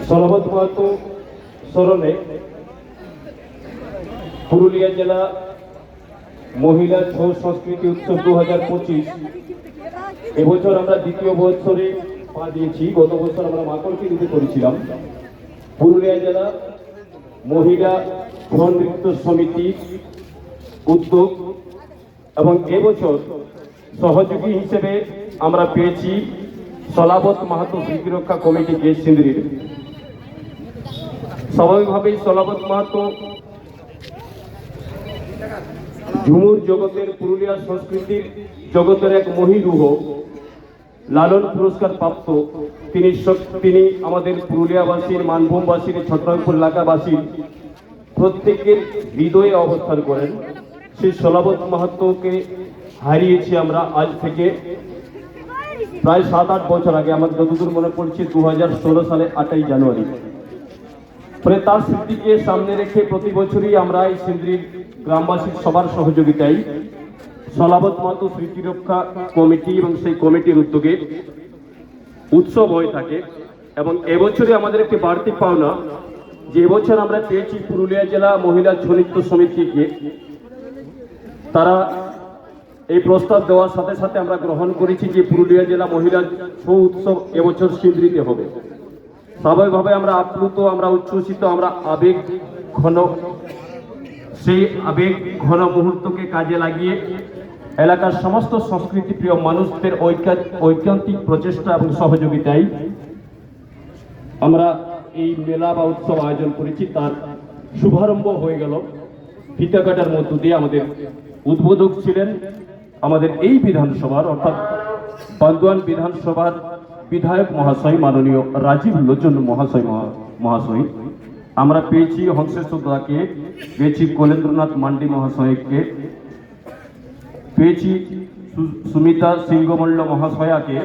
সলাবত মাহাতো স্মরণে পুরুলিয়া জেলা মহিলা ছৌ সংস্কৃতি উৎসব 2025 এবছর আমরা দ্বিতীয় বছরে পা দিয়েছি। গত বছর আমরা মাকড়কিরিতে করেছিলাম। পুরুলিয়া জেলা মহিলা ছৌ নৃত্য সমিতি উদ্যোগ এবং এবছর সহযোগী হিসেবে আমরা পেয়েছি সলাবত মাহাতো স্মৃতিরক্ষা কমিটি কেশিন্দ্রির। স্বাভাবিকভাবেই সলাবত মাহাতো ঝুমুর জগতের, পুরুলিয়া সংস্কৃতির জগতের এক মহিরুহ, লালন পুরস্কার প্রাপ্ত। তিনি আমাদের পুরুলিয়াবাসীর, মানভূমবাসীর, ছত্রপুর এলাকাবাসীর প্রত্যেকের হৃদয়ে অবস্থান করেন। সেই সলাবত মাহাতোকে হারিয়েছি আমরা আজ থেকে প্রায় 7-8 বছর আগে। আমার যতদূর মনে পড়ছে 2016 সালে 8ই জানুয়ারি। ফলে তার স্মৃতিকে সামনে রেখে প্রতি বছরই আমরা এই সিন্দ্রির গ্রামবাসীর সবার সহযোগিতায় সলাবত মাহাতো স্মৃতিরক্ষা কমিটি এবং সেই কমিটির উদ্যোগে উৎসব হয়ে থাকে। এবং এবছরে আমাদের একটি বাড়তি পাওনা যে এবছর আমরা পেয়েছি পুরুলিয়া জেলা মহিলা ছৌ নৃত্য সমিতিকে। তারা এই প্রস্তাব দেওয়ার সাথে সাথে আমরা গ্রহণ করেছি যে পুরুলিয়া জেলা মহিলা ছৌ উৎসব এবছর সিন্দ্রিতে হবে। স্বাভাবিকভাবে আমরা আপ্লুত, আমরা উচ্ছ্বসিত, আমরা আবেগ ঘন, সেই আবেগ ঘন মুহূর্তকে কাজে লাগিয়ে এলাকার সমস্ত সংস্কৃতিপ্রিয় মানুষদের ঐকান্তিক প্রচেষ্টা এবং সহযোগিতায় আমরা এই মেলা বা উৎসব আয়োজন করেছি। তার শুভারম্ভ হয়ে গেল ফিতা কাটার মধ্য দিয়ে। আমাদের উদ্বোধক ছিলেন আমাদের এই বিধানসভার অর্থাৎ বান্দোয়ান বিধানসভার বিধায়ক মহাশয় মাননীয় রাজীব লোচন মহাশয়। আমরা পেয়েছি হংসেশ্বর দাকে, পেয়েছি কলেন্দ্রনাথ মান্ডি মহাশয়কে, পেয়েছি সুমিতা সিংহমল্ল মহাশয়াকে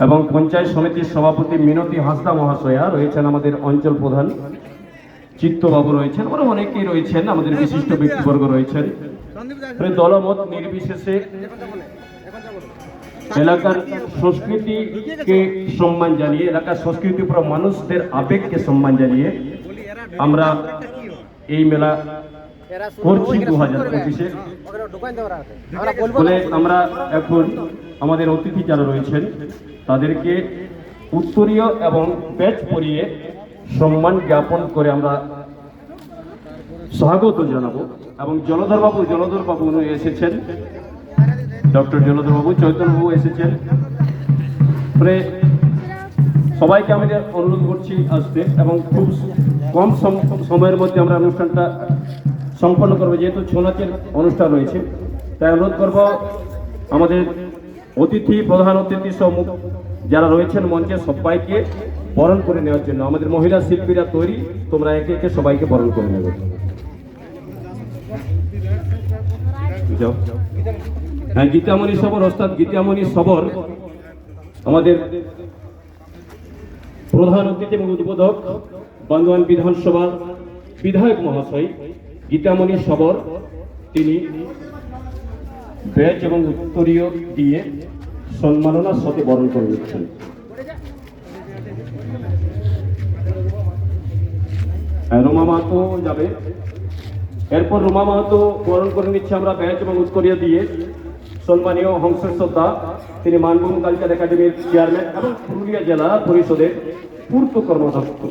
এবং পঞ্চায়েত সমিতির সভাপতি মিনতি হাসদা মহাশয়া রয়েছেন, আমাদের অঞ্চল প্রধান চিত্তবাবু রয়েছেন, আরো অনেকেই রয়েছেন, আমাদের বিশিষ্ট ব্যক্তিবর্গ রয়েছেন। দলমত নির্বিশেষে এলাকার সংস্কৃতিকে সম্মান জানিয়ে, এলাকার সংস্কৃতিপ্রিয় মানুষদের আবেগকে সম্মান জানিয়ে আমরা এই মেলা করছি 2025-এ। বলে আমরা এখন আমাদের অতিথি যারা রয়েছেন তাদেরকে উত্তরীয় এবং ব্যাচ পরিয়ে সম্মান জ্ঞাপন করে আমরা স্বাগত জানাবো। এবং জলধর বাবু উনি এসেছেন, ডক্টর জলধর বাবু, চৈতন্যবাবু এসেছেন। পরে সবাইকে আমি অনুরোধ করছি আসতে এবং খুব কম সময়ের মধ্যে আমরা অনুষ্ঠানটা সম্পন্ন করবো, যেহেতু ছৌ নাচের অনুষ্ঠান রয়েছে। তাই অনুরোধ করবো আমাদের অতিথি, প্রধান অতিথি সহ যারা রয়েছেন মঞ্চে সবাইকে বরণ করে নেওয়ার জন্য। আমাদের মহিলা শিল্পীরা তৈরি, তোমরা একে একে সবাইকে বরণ করে নেবে। হ্যাঁ, গীতামণি সবর, ওস্তাদ গীতামণি সবর আমাদের প্রধান অতিথি এবং উদ্বোধক বান্দোয়ান বিধানসভার বিধায়ক মহাশয় গীতামণি সবর, তিনি ব্যাচ এবং উত্তরীয় দিয়ে সম্মাননার সাথে বরণ করে নিচ্ছেন। রোমা মাহাতো যাবে, এরপর রোমা মাহাতো বরণ করে নিচ্ছে আমরা ব্যাচ এবং উত্তরীয় দিয়ে। সম্মানীয় হংসেশ্বর দা, তিনি মানভূম কালচার একাডেমির চেয়ারম্যান এবং পুরুলিয়া জেলা পরিষদের পূর্ত কর্মদক্ষ।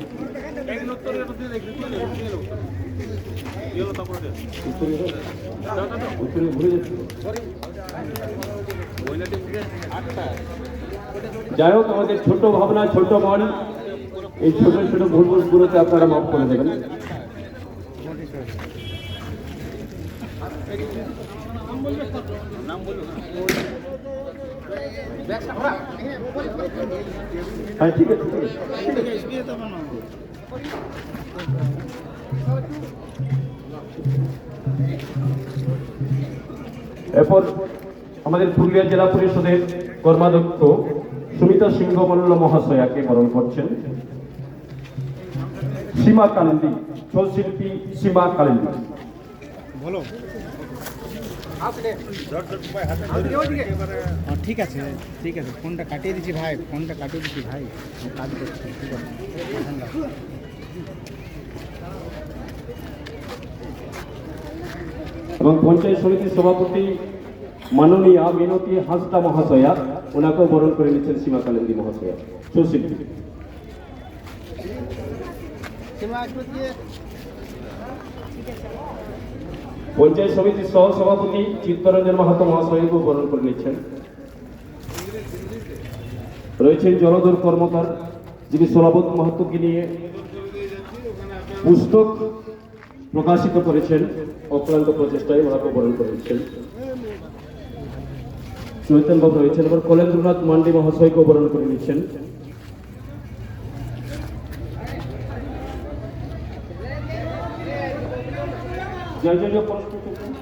যাই হোক, আমাদের ছোট ভাবনা, ছোট মন, এই ছোট ছোট ভুলগুলোতে আপনারা মাফ করে দেবেন। হ্যাঁ, ঠিক আছে। এরপর আমাদের পুরুলিয়া জেলা পরিষদের কর্মাধ্যক্ষ সুমিতা সিংহমল্ল মহাশয়াকে বরণ করছেন সীমা কালিন্দী, ছৌ শিল্পী সীমা কালিন্দী। বলো। ঠিক আছে ঠিক আছে, ফোনটা কাটিয়ে দিচ্ছি ভাই, ফোনটা কাটিয়ে দিচ্ছি ভাই, আমি কাজ করছি, ঠিক আছে। এবং পঞ্চায়েত সমিতির সভাপতি মাননীয়া মিনতি হাঁসদা মহাশয়া, ওনাকেও বরণ করে নিচ্ছেন সীমা কালেন্দি মহাশয়া। সুশীল পঞ্চায়েত সমিতির সহ সভাপতি চিত্তরঞ্জন মাহাতো মহাশয়কেও বরণ করে নিচ্ছেন। রয়েছেন জলধর কর্মকার, যিনি সোলাবত মাহাতোকে নিয়ে পুস্তক প্রকাশিত করেছেন, অক্লান্ত প্রচেষ্টায় ওনাকে বরণ করে নিচ্ছেন। চৈতন্য বাবু রয়েছেন, এবার কলেন্দ্রনাথ মান্ডি মহাশয়কেও বরণ করে নিচ্ছেন। জয় জয় জয় পরস্পর করুন।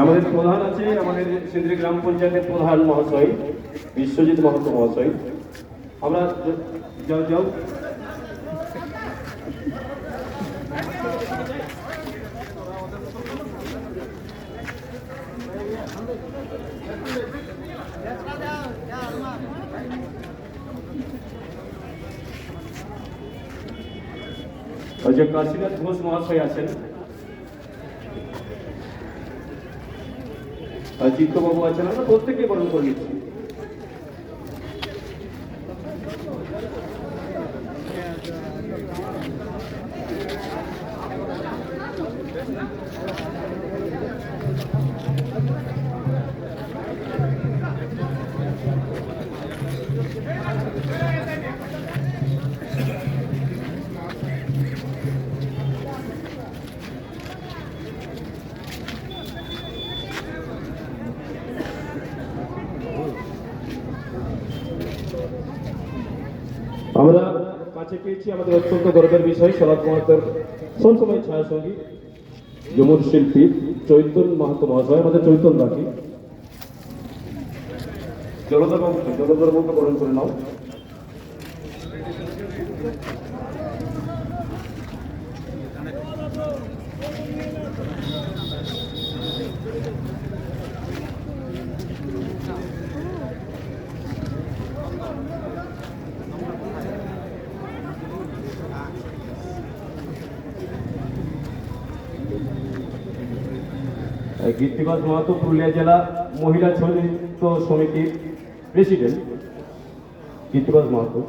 আমাদের প্রধান আছে, আমাদের সিন্দ্রি গ্রাম পঞ্চায়েতের প্রধান মহাশয় বিশ্বজিৎ মাহাতো মহাশয়। আমরা যাও যাও ওই যে কাশীনাথ ঘোষ মহাশয় আছেন, আর চিত্তবাবু আছেন, আমরা প্রত্যেকে বরণ করে নিচ্ছি। আমরা কাছে পেয়েছি আমাদের অত্যন্ত গর্বের বিষয় শরৎ মাহাতোর সবসময় ছায়াসঙ্গী যমুর শিল্পী চৈতন্য মাহাতো মহাশয়, আমাদের চৈতন্য রাখি। জলধর বাবুকে বরণ করে নাও। কীর্তিবাস মাহাতো পুরুলিয়া জেলা মহিলা ছৌনিত্য সমিতির প্রেসিডেন্ট কীর্তিবাস মাহাতো।